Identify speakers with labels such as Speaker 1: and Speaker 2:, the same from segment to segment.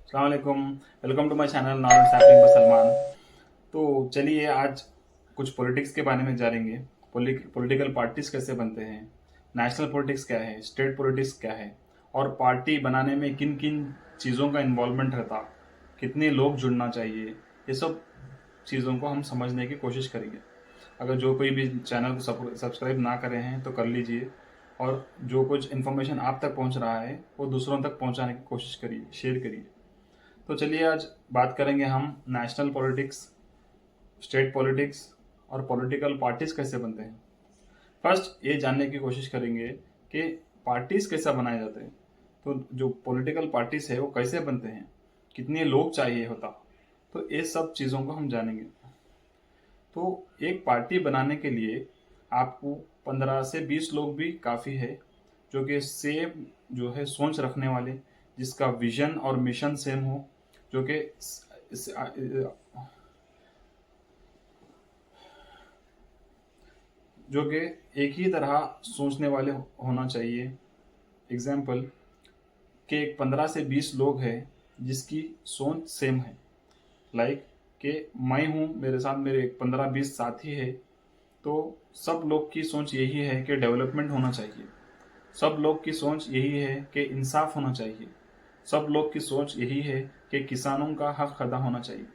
Speaker 1: अस्सलाम वालेकुम। Welcome to my channel knowledge sapling by Salman. तो चलिए आज कुछ पॉलिटिक्स के बारे में जानेंगे। पॉलिटिकल पार्टीज कैसे बनते हैं, नेशनल पॉलिटिक्स क्या है, स्टेट पॉलिटिक्स क्या है, और पार्टी बनाने में किन किन चीज़ों का इन्वॉल्वमेंट रहता, कितने लोग जुड़ना चाहिए, ये सब चीज़ों को हम समझने की कोशिश करेंगे। अगर जो कोई भी चैनल को सब्सक्राइब ना करे हैं तो कर लीजिए, और जो कुछ इन्फॉर्मेशन आप तक पहुंच रहा है वो दूसरों तक पहुंचाने की कोशिश करिए, शेयर करिए। तो चलिए आज बात करेंगे हम नेशनल पॉलिटिक्स, स्टेट पॉलिटिक्स और पॉलिटिकल पार्टीज कैसे बनते हैं। फर्स्ट ये जानने की कोशिश करेंगे कि पार्टीज कैसा बनाए जाते हैं। तो जो पॉलिटिकल पार्टीज है वो कैसे बनते हैं, कितने लोग चाहिए होता, तो ये सब चीज़ों को हम जानेंगे। तो एक पार्टी बनाने के लिए आपको 15 से 20 लोग भी काफ़ी है, जो कि सेम जो है सोच रखने वाले, जिसका विजन और मिशन सेम हो, जो कि जो कि एक ही तरह सोचने वाले होना चाहिए। एग्जाम्पल कि एक 15 से 20 लोग हैं जिसकी सोच सेम है। लाइक कि मैं हूँ, मेरे साथ मेरे 15-20 साथी है, तो सब लोग की सोच यही है कि डेवलपमेंट होना चाहिए। सब लोग की सोच यही है कि इंसाफ होना चाहिए। सब लोग की सोच यही है कि किसानों का हक अदा होना चाहिए।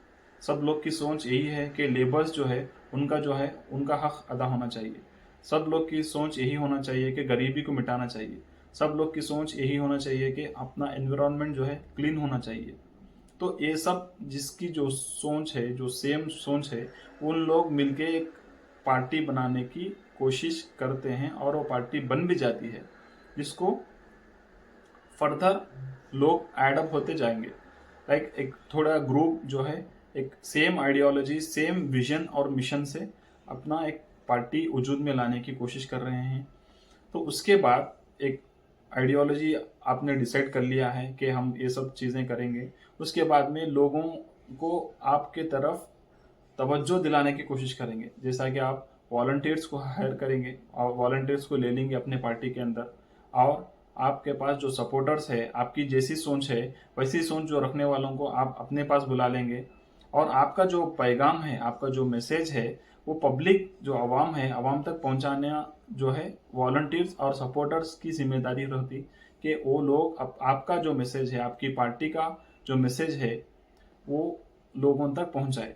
Speaker 1: सब लोग की सोच यही है कि लेबर्स जो है उनका हक अदा होना चाहिए। सब लोग की सोच यही होना चाहिए कि गरीबी को मिटाना चाहिए। सब लोग की सोच यही होना चाहिए कि अपना एनवायरनमेंट जो है क्लीन होना चाहिए। तो ये सब जिसकी जो सोच है, जो सेम सोच है, उन लोग मिलके एक पार्टी बनाने की कोशिश करते हैं और वो पार्टी बन भी जाती है, जिसको फर्दर लोग एडअप होते जाएंगे। लाइक एक थोड़ा ग्रुप जो है एक सेम आइडियोलॉजी, सेम विजन और मिशन से अपना एक पार्टी वजूद में लाने की कोशिश कर रहे हैं। तो उसके बाद एक आइडियोलॉजी आपने डिसाइड कर लिया है कि हम ये सब चीज़ें करेंगे। उसके बाद में लोगों को आपके तरफ तवज्जो दिलाने की कोशिश करेंगे, जैसा कि आप वॉलंटियर्स को हायर करेंगे और वॉलंटियर्स को ले लेंगे अपने पार्टी के अंदर। और आपके पास जो सपोर्टर्स है, आपकी जैसी सोच है वैसी सोच जो रखने वालों को आप अपने पास बुला लेंगे। और आपका जो पैगाम है, आपका जो मैसेज है, वो पब्लिक जो आवाम है, आवाम तक पहुंचाना जो है वॉलंटियर्स और सपोर्टर्स की जिम्मेदारी रहती कि वो लोग आपका जो मैसेज है, आपकी पार्टी का जो मैसेज है, वो लोगों तक पहुंचाए।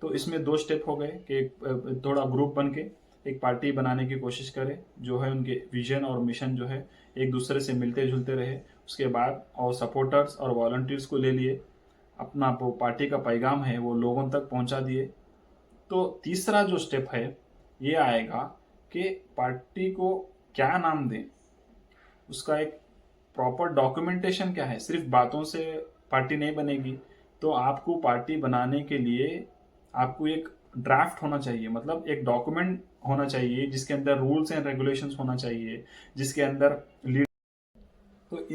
Speaker 1: तो इसमें दो स्टेप हो गए कि थोड़ा ग्रुप बन के एक पार्टी बनाने की कोशिश करें, जो है उनके विजन और मिशन जो है एक दूसरे से मिलते जुलते रहे। उसके बाद और सपोर्टर्स और वॉलंटियर्स को ले लिए, अपना वो पार्टी का पैगाम है वो लोगों तक पहुंचा दिए। तो तीसरा जो स्टेप है ये आएगा कि पार्टी को क्या नाम दें, उसका एक प्रॉपर डॉक्यूमेंटेशन क्या है। सिर्फ बातों से पार्टी नहीं बनेगी। तो आपको पार्टी बनाने के लिए आपको एक ड्राफ्ट होना चाहिए, मतलब एक डॉक्यूमेंट होना चाहिए जिसके अंदर रूल्स एंड रेगुलेशंस होना चाहिए, जिसके अंदर लीड। तो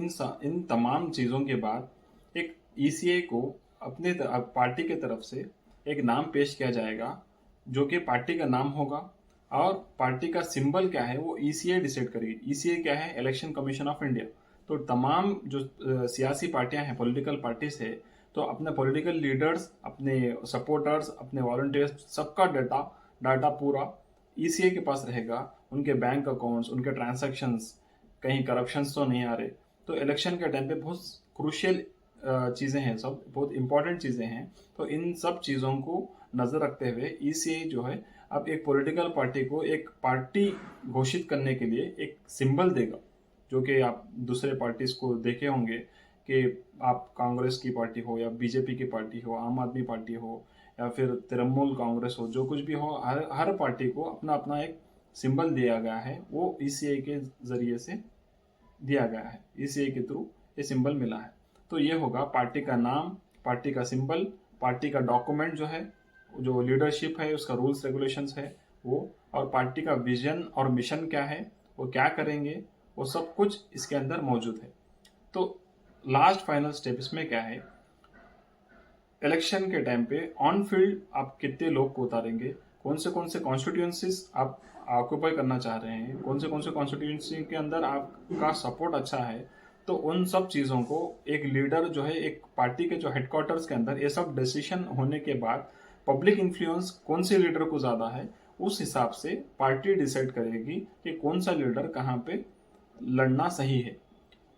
Speaker 1: इन तमाम चीज़ों के बाद एक ईसीए को पार्टी के तरफ से एक नाम पेश किया जाएगा, जो कि पार्टी का नाम होगा। और पार्टी का सिंबल क्या है वो ईसीए डिसाइड करेगी। ईसीए क्या है? Election commission of India. तो तमाम जो सियासी पार्टियां हैं, पॉलिटिकल पार्टीज है, तो अपने पॉलिटिकल लीडर्स, अपने सपोर्टर्स, अपने वॉलंटियर्स, सबका डाटा डाटा पूरा ईसीए के पास रहेगा। उनके बैंक अकाउंट्स, उनके ट्रांजैक्शंस, कहीं करप्शंस तो नहीं आ रहे। तो इलेक्शन के टाइम पे बहुत क्रूशियल चीज़ें हैं, सब बहुत इंपॉर्टेंट चीज़ें हैं। तो इन सब चीज़ों को नज़र रखते हुए ईसीआई जो है अब एक पॉलिटिकल पार्टी को एक पार्टी घोषित करने के लिए एक सिंबल देगा, जो कि आप दूसरे पार्टीज को देखे होंगे कि आप कांग्रेस की पार्टी हो या बीजेपी की पार्टी हो, आम आदमी पार्टी हो या फिर तृणमूल कांग्रेस हो, जो कुछ भी हो, हर पार्टी को अपना अपना एक सिंबल दिया गया है, वो ईसीआई के जरिए से दिया गया है। ईसीआई के थ्रू ये सिंबल मिला है। तो ये होगा पार्टी का नाम, पार्टी का सिंबल, पार्टी का डॉक्यूमेंट जो है, जो लीडरशिप है उसका रूल्स रेगुलेशंस है वो, और पार्टी का विजन और मिशन क्या है, वो क्या करेंगे, वो सब कुछ इसके अंदर मौजूद है। तो लास्ट फाइनल स्टेप इसमें क्या है? इलेक्शन के टाइम पे ऑन फील्ड आप कितने लोग को उतारेंगे, कौन से कॉन्स्टिट्यूंसीज आप ऑक्यूपाई करना चाह रहे हैं, कौन से कॉन्स्टिट्यूंसी के अंदर आपका सपोर्ट अच्छा है, तो उन सब चीज़ों को एक लीडर जो है, एक पार्टी के जो हेडक्वार्टर्स के अंदर ये सब डिसीजन होने के बाद पब्लिक इन्फ्लुएंस कौन से लीडर को ज़्यादा है, उस हिसाब से पार्टी डिसाइड करेगी कि कौन सा लीडर कहाँ पे लड़ना सही है।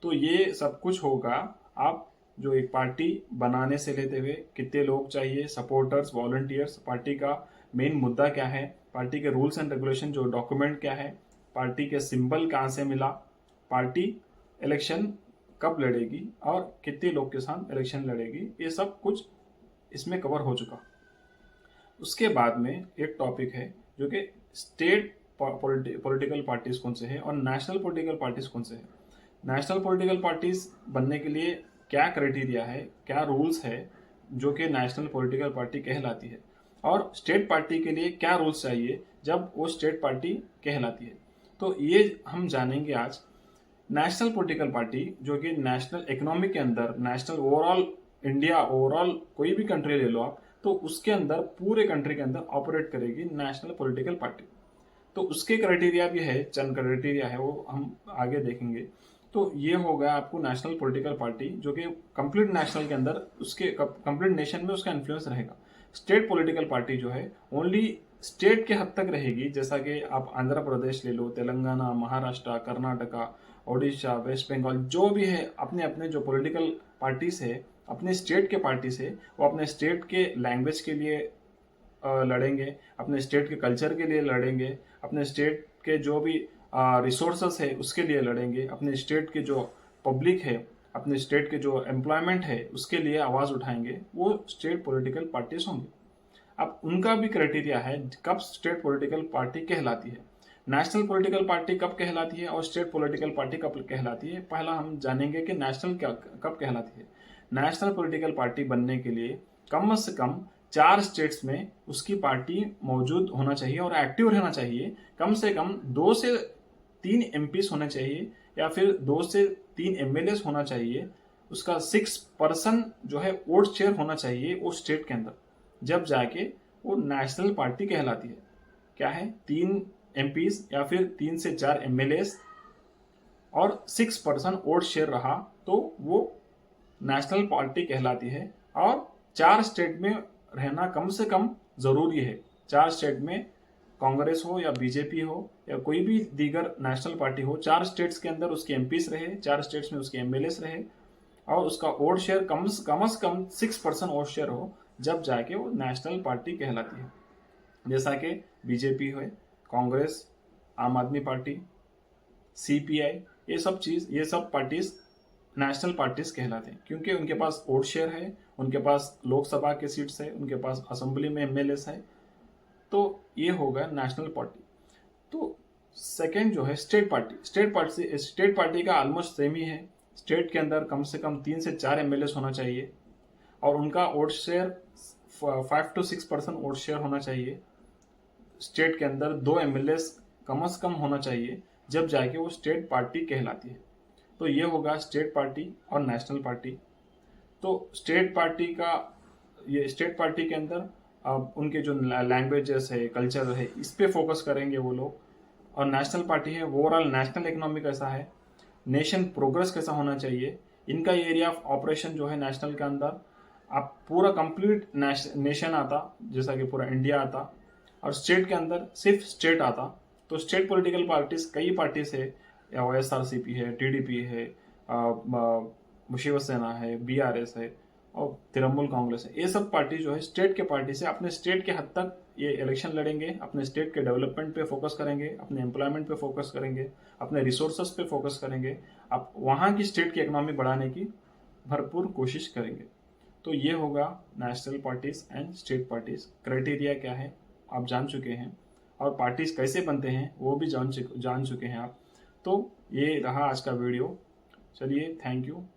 Speaker 1: तो ये सब कुछ होगा आप जो एक पार्टी बनाने से लेते हुए कितने लोग चाहिए, सपोर्टर्स, वॉलंटियर्स, पार्टी का मेन मुद्दा क्या है, पार्टी के रूल्स एंड रेगुलेशन जो डॉक्यूमेंट क्या है, पार्टी के सिंबल कहाँ से मिला, पार्टी इलेक्शन कब लड़ेगी और कितने लोग के साथ इलेक्शन लड़ेगी, ये सब कुछ इसमें कवर हो चुका। उसके बाद में एक टॉपिक है जो कि स्टेट पॉलिटिकल पार्टीज कौन से हैं और नेशनल पॉलिटिकल पार्टीज कौन से हैं। नेशनल पॉलिटिकल पार्टीज बनने के लिए क्या क्राइटेरिया है, क्या रूल्स है जो कि नेशनल पॉलिटिकल पार्टी कहलाती है, और स्टेट पार्टी के लिए क्या रूल्स चाहिए जब वो स्टेट पार्टी कहलाती है। तो ये हम जानेंगे आज। नेशनल पॉलिटिकल पार्टी जो कि नेशनल इकोनॉमी के अंदर, नेशनल ओवरऑल इंडिया, ओवरऑल कोई भी कंट्री ले लो आप, तो उसके अंदर पूरे कंट्री के अंदर ऑपरेट करेगी नेशनल पॉलिटिकल पार्टी। तो उसके क्राइटेरिया भी है, चंद क्राइटेरिया है, वो हम आगे देखेंगे। तो ये हो गया आपको नेशनल पॉलिटिकल पार्टी जो कि कंप्लीट नेशनल के अंदर, उसके कंप्लीट नेशन में उसका इन्फ्लुएंस रहेगा। स्टेट पॉलिटिकल पार्टी जो है ओनली स्टेट के हद तक रहेगी, जैसा कि आप आंध्र प्रदेश ले लो, तेलंगाना, महाराष्ट्र, कर्नाटका, ओडिशा, वेस्ट बंगाल, जो भी है अपने अपने जो पॉलिटिकल पार्टीज है अपने स्टेट के पार्टीज है, वो अपने स्टेट के लैंग्वेज के लिए लड़ेंगे, अपने स्टेट के कल्चर के लिए लड़ेंगे, अपने स्टेट के जो भी रिसोर्सेस है उसके लिए लड़ेंगे, अपने स्टेट के जो पब्लिक है, अपने स्टेट के जो एम्प्लॉयमेंट है उसके लिए आवाज़ उठाएंगे, वो स्टेट पॉलिटिकल पार्टीज होंगे। अब उनका भी क्राइटेरिया है कब स्टेट पॉलिटिकल पार्टी कहलाती है, नेशनल पॉलिटिकल पार्टी कब कहलाती है और स्टेट पॉलिटिकल पार्टी कब कहलाती है। पहला हम जानेंगे कि नेशनल कब कहलाती है। नेशनल पॉलिटिकल पार्टी बनने के लिए कम से कम 4 स्टेट्स में उसकी पार्टी मौजूद होना चाहिए और एक्टिव रहना चाहिए। कम से कम 2 से 3 एमपीज होने चाहिए या फिर 2 से 3 एमएलए होना चाहिए। उसका 6% जो है वोट शेयर होना चाहिए वो स्टेट के अंदर, जब जाके वो नेशनल पार्टी कहलाती है। क्या है, 3 एमपीज या फिर 3 से 4 एमएलए और 6% वोट शेयर रहा तो वो नेशनल पार्टी कहलाती है। और 4 स्टेट में रहना कम से कम जरूरी है। 4 स्टेट में कांग्रेस हो या बीजेपी हो या कोई भी दीगर नेशनल पार्टी हो, 4 स्टेट्स के अंदर उसके एमपीज रहे, 4 स्टेट्स में उसके एमएलए रहे और उसका वोट शेयर कम से कम 6% वोट शेयर हो, जब जाके वो नेशनल पार्टी कहलाती है। जैसा कि बीजेपी है, कांग्रेस, आम आदमी पार्टी, सीपीआई, ये सब पार्टीज नेशनल पार्टीज कहलाते हैं क्योंकि उनके पास वोट शेयर है, उनके पास लोकसभा के सीट्स है, उनके पास असेंबली में एमएलए है। तो ये होगा नेशनल पार्टी। तो सेकंड जो है स्टेट पार्टी। स्टेट पार्टी का ऑलमोस्ट सेम ही है। स्टेट के अंदर कम से कम 3 से 4 एमएलए होना चाहिए और उनका vote share 5 to 6% vote share होना चाहिए। स्टेट के अंदर 2 एमएलए कम से कम होना चाहिए, जब जाके वो स्टेट पार्टी कहलाती है। तो ये होगा स्टेट पार्टी और नेशनल पार्टी। तो स्टेट पार्टी के अंदर उनके जो लैंग्वेजेस है, कल्चर है, इस पे फोकस करेंगे वो लोग। और नेशनल पार्टी है, ओवरऑल नेशनल इकोनॉमी कैसा है, नेशन प्रोग्रेस कैसा होना चाहिए, इनका एरिया ऑफ ऑपरेशन जो है नेशनल के अंदर आप पूरा कंप्लीट नेशन आता, जैसा कि पूरा इंडिया आता, और स्टेट के अंदर सिर्फ स्टेट आता। तो स्टेट पॉलिटिकल पार्टीज कई पार्टीज है, या वाईएसआरसीपी है, टीडीपी है, शिवसेना है, बीआरएस है और तृणमूल कांग्रेस है। ये सब पार्टी जो है स्टेट के पार्टी से अपने स्टेट के हद तक ये इलेक्शन लड़ेंगे, अपने स्टेट के डेवलपमेंट पे फोकस करेंगे, अपने एम्प्लॉयमेंट पे फोकस करेंगे, अपने रिसोर्सेस पे फोकस करेंगे, आप वहाँ की स्टेट की इकोनॉमी बढ़ाने की भरपूर कोशिश करेंगे। तो ये होगा national parties and state parties. Criteria क्या है आप जान चुके हैं, और पार्टीज कैसे बनते हैं वो भी जान चुके हैं आप। तो ये रहा आज का वीडियो। चलिए, थैंक यू।